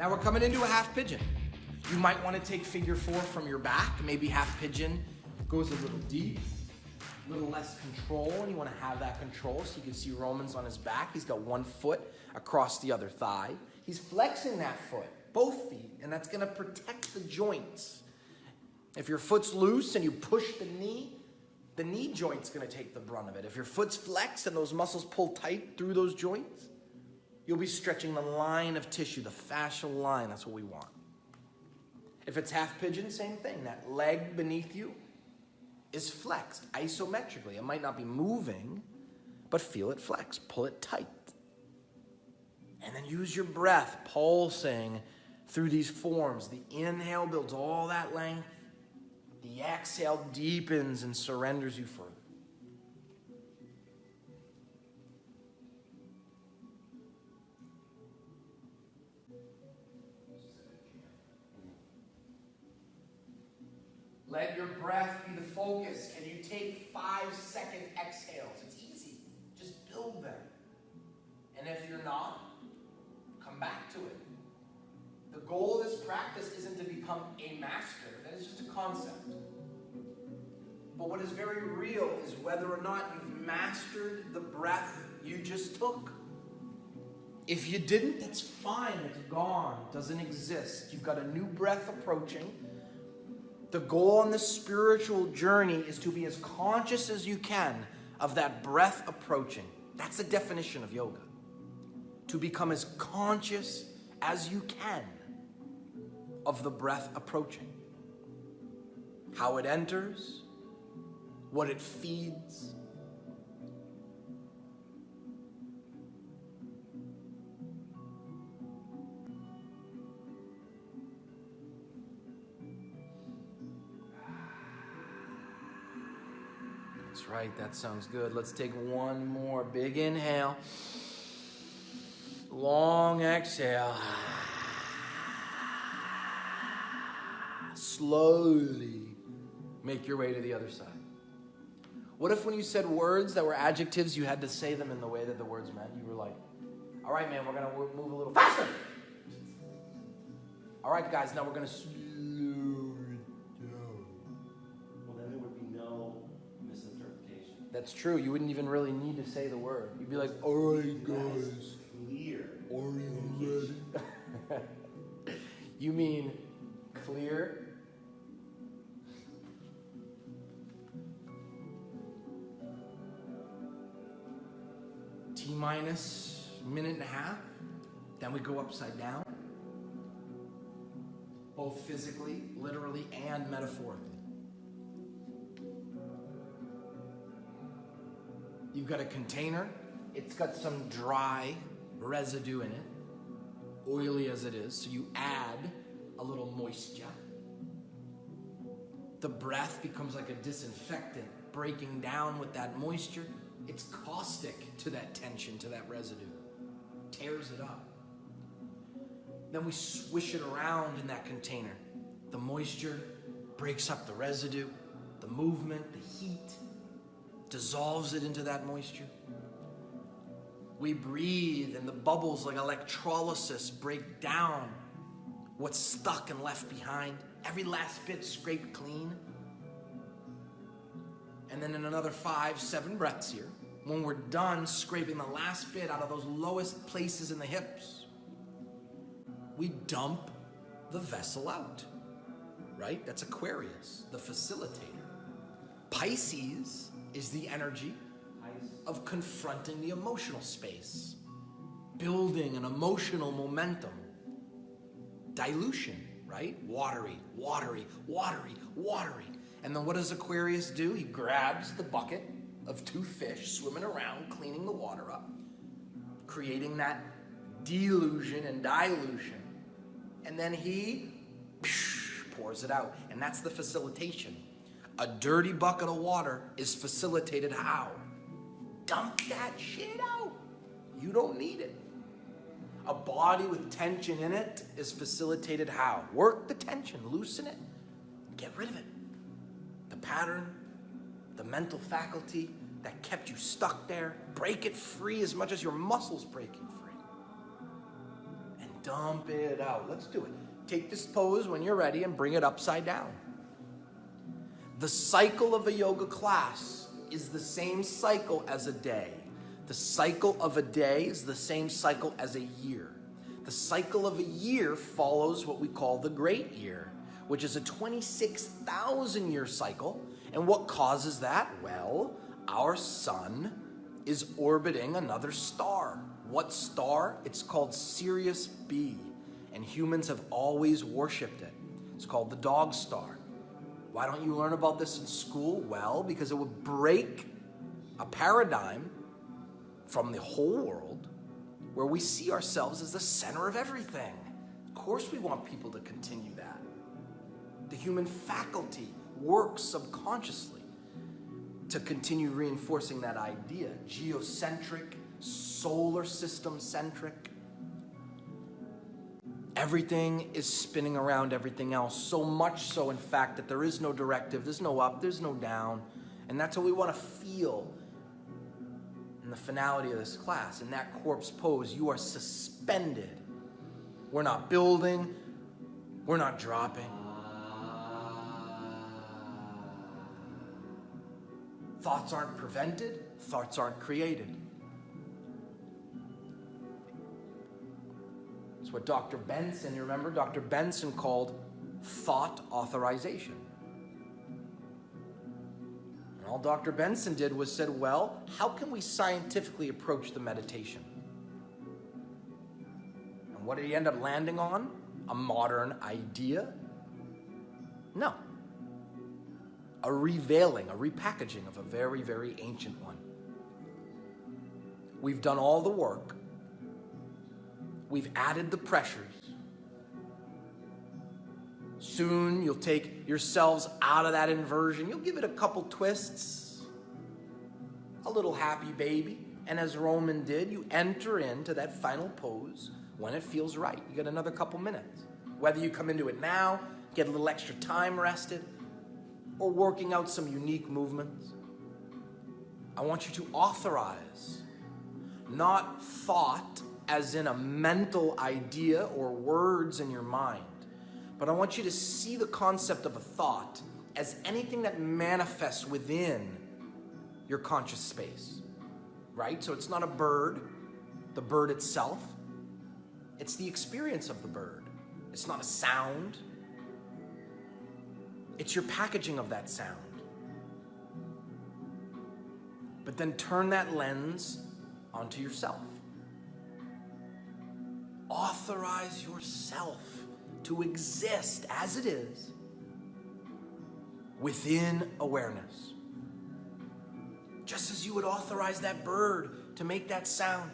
Now we're coming into a half pigeon. You might want to take figure 4 from your back. Maybe half pigeon goes a little deep, a little less control, and you want to have that control. So you can see Roman's on his back. He's got one foot across the other thigh. He's flexing that foot, both feet, and that's going to protect the joints. If your foot's loose and you push the knee joint's going to take the brunt of it. If your foot's flexed and those muscles pull tight through those joints, you'll be stretching the line of tissue, the fascial line. That's what we want. If it's half pigeon, same thing. That leg beneath you is flexed isometrically. It might not be moving, but feel it flex. Pull it tight. And then use your breath, pulsing through these forms. The inhale builds all that length. The exhale deepens and surrenders you further. Let your breath be the focus. Can you take 5-second exhales? It's easy. Just build them. And if you're not, come back to it. The goal of this practice isn't to become a master. That is just a concept. But what is very real is whether or not you've mastered the breath you just took. If you didn't, that's fine. It's gone. It doesn't exist. You've got a new breath approaching. The goal on this spiritual journey is to be as conscious as you can of that breath approaching. That's the definition of yoga. To become as conscious as you can of the breath approaching. How it enters, what it feeds. That's right, that sounds good. Let's take one more big inhale. Long exhale. Slowly make your way to the other side. What if when you said words that were adjectives, you had to say them in the way that the words meant? You were like, all right, man, we're going to move a little faster. All right, guys, now we're going to slow it down. Well, then there would be no misinterpretation. That's true. You wouldn't even really need to say the word. You'd be like, all right, guys. Clear. Are you ready? You mean clear? T-minus minute and a half. Then we go upside down. Both physically, literally, and metaphorically. You've got a container. It's got some dry residue in it, oily as it is, so you add a little moisture. The breath becomes like a disinfectant, breaking down with that moisture. It's caustic to that tension, to that residue. Tears it up. Then we swish it around in that container. The moisture breaks up the residue, the movement, the heat, dissolves it into that moisture. We breathe and the bubbles like electrolysis break down what's stuck and left behind. Every last bit scraped clean. And then in another 5-7 breaths here, when we're done scraping the last bit out of those lowest places in the hips, we dump the vessel out, right? That's Aquarius, the facilitator. Pisces is the energy of confronting the emotional space, building an emotional momentum. Dilution, right? Watery, watery, watery, watery. And then what does Aquarius do? He grabs the bucket of 2 fish swimming around, cleaning the water up, creating that delusion and dilution. And then he pours it out. And that's the facilitation. A dirty bucket of water is facilitated how? Dump that shit out. You don't need it. A body with tension in it is facilitated how? Work the tension, loosen it, get rid of it. The pattern, the mental faculty that kept you stuck there, break it free as much as your muscles breaking free. And Dump it out. Let's do it. Take this pose when you're ready and bring it upside down. The cycle of a yoga class is the same cycle as a day. The cycle of a day is the same cycle as a year. The cycle of a year follows what we call the great year, which is a 26,000 year cycle. And what causes that? Well, our sun is orbiting another star. What star? It's called Sirius B, and humans have always worshipped it. It's called the dog star. Why don't you learn about this in school? Well, because it would break a paradigm from the whole world where we see ourselves as the center of everything. Of course we want people to continue that. The human faculty works subconsciously to continue reinforcing that idea. Geocentric, solar system centric. Everything is spinning around everything else, so much so, in fact, that there is no directive, there's no up, there's no down. And that's what we want to feel in the finality of this class. In that corpse pose, you are suspended. We're not building, we're not dropping. Thoughts aren't prevented, thoughts aren't created. It's what Dr. Benson, you remember? Dr. Benson called thought authorization. And all Dr. Benson did was said, well, how can we scientifically approach the meditation? And what did he end up landing on? A modern idea? No. A reveiling, a repackaging of a very, very ancient one. We've done all the work. We've added the pressures. Soon you'll take yourselves out of that inversion. You'll give it a couple twists, a little happy baby. And as Roman did, you enter into that final pose when it feels right. You get another couple minutes. Whether you come into it now, get a little extra time rested, or working out some unique movements. I want you to authorize, not thought as in a mental idea or words in your mind, but I want you to see the concept of a thought as anything that manifests within your conscious space, right? So it's not a bird, the bird itself. It's the experience of the bird. It's not a sound. It's your packaging of that sound. But then turn that lens onto yourself. Authorize yourself to exist as it is within awareness. Just as you would authorize that bird to make that sound.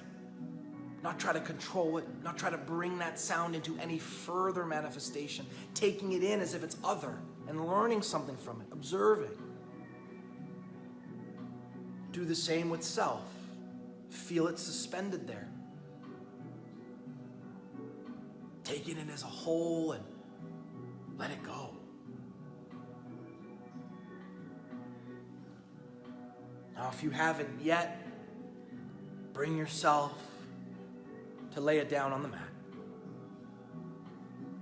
Not try to control it, not try to bring that sound into any further manifestation, taking it in as if it's other and learning something from it, observing. Do the same with self. Feel it suspended there. Take it in as a whole and let it go. Now, if you haven't yet, bring yourself to lay it down on the mat.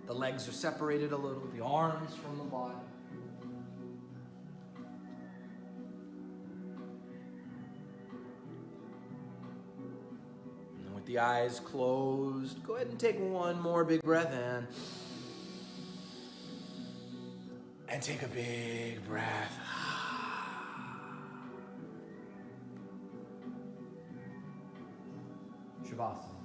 The legs are separated a little, the arms from the body. And with the eyes closed, go ahead and take one more big breath in. And take a big breath. Shavasana.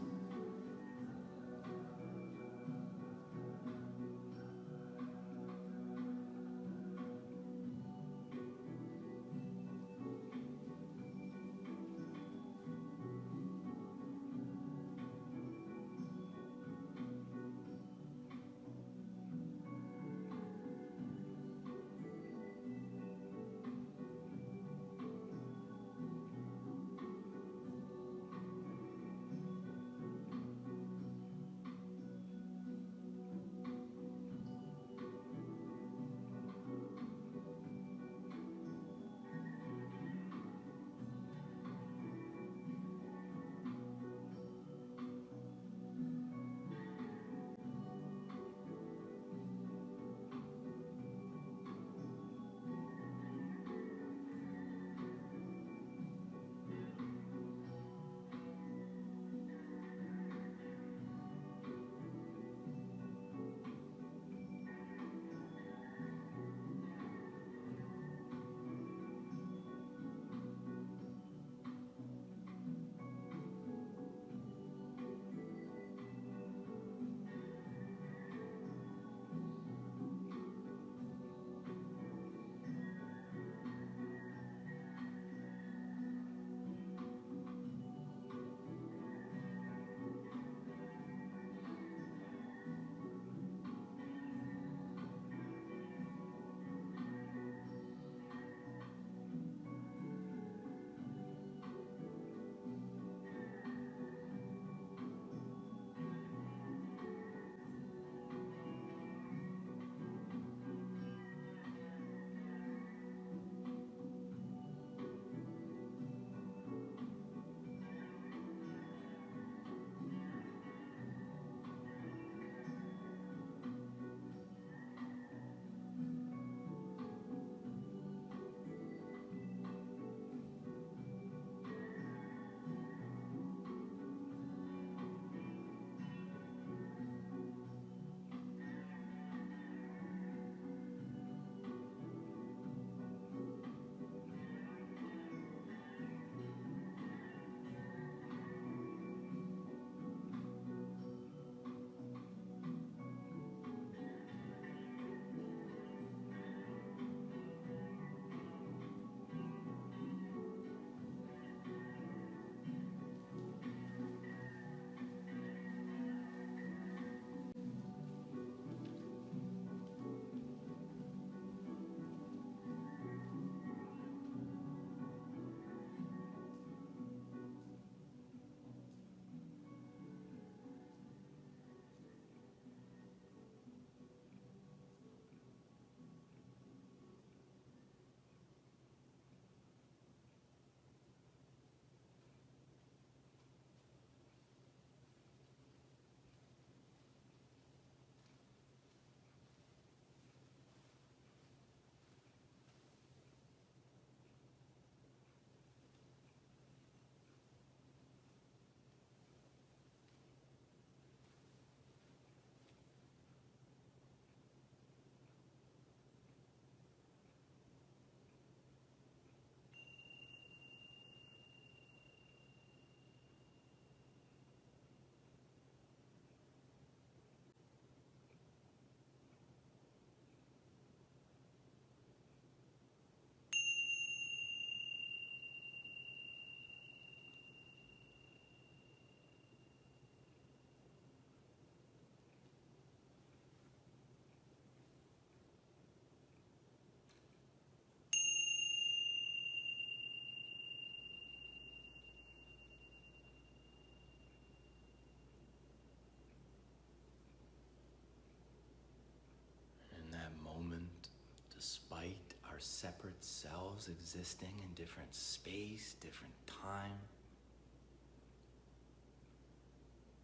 ourselves existing in different space, different time.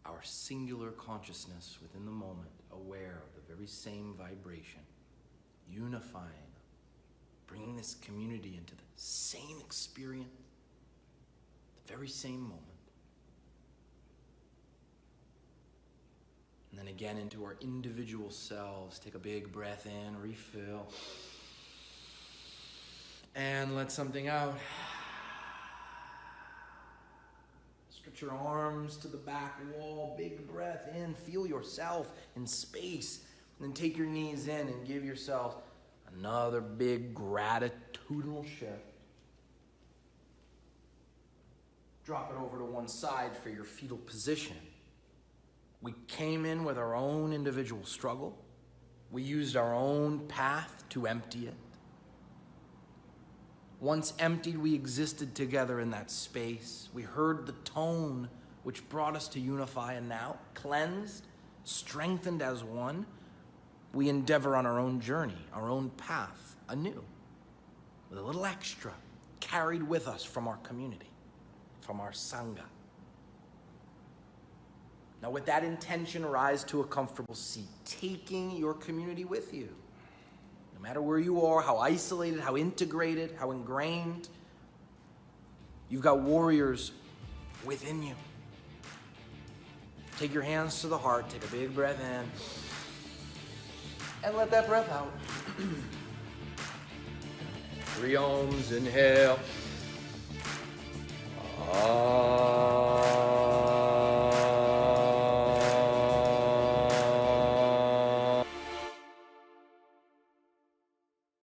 Our singular consciousness within the moment, aware of the very same vibration, unifying, bringing this community into the same experience, the very same moment. And then again into our individual selves. Take a big breath in, refill, and let something out. Stretch your arms to the back wall, big breath in, feel yourself in space. And then take your knees in and give yourself another big gratitudinal shift. Drop it over to one side for your fetal position. We came in with our own individual struggle. We used our own path to empty it. Once emptied, we existed together in that space. We heard the tone which brought us to unify, and now, cleansed, strengthened as one, we endeavor on our own journey, our own path, anew, with a little extra carried with us from our community, from our Sangha. Now, with that intention, rise to a comfortable seat, taking your community with you. No matter where you are, how isolated, how integrated, how ingrained, you've got warriors within you. Take your hands to the heart, take a big breath in, and let that breath out. 3 ohms, inhale.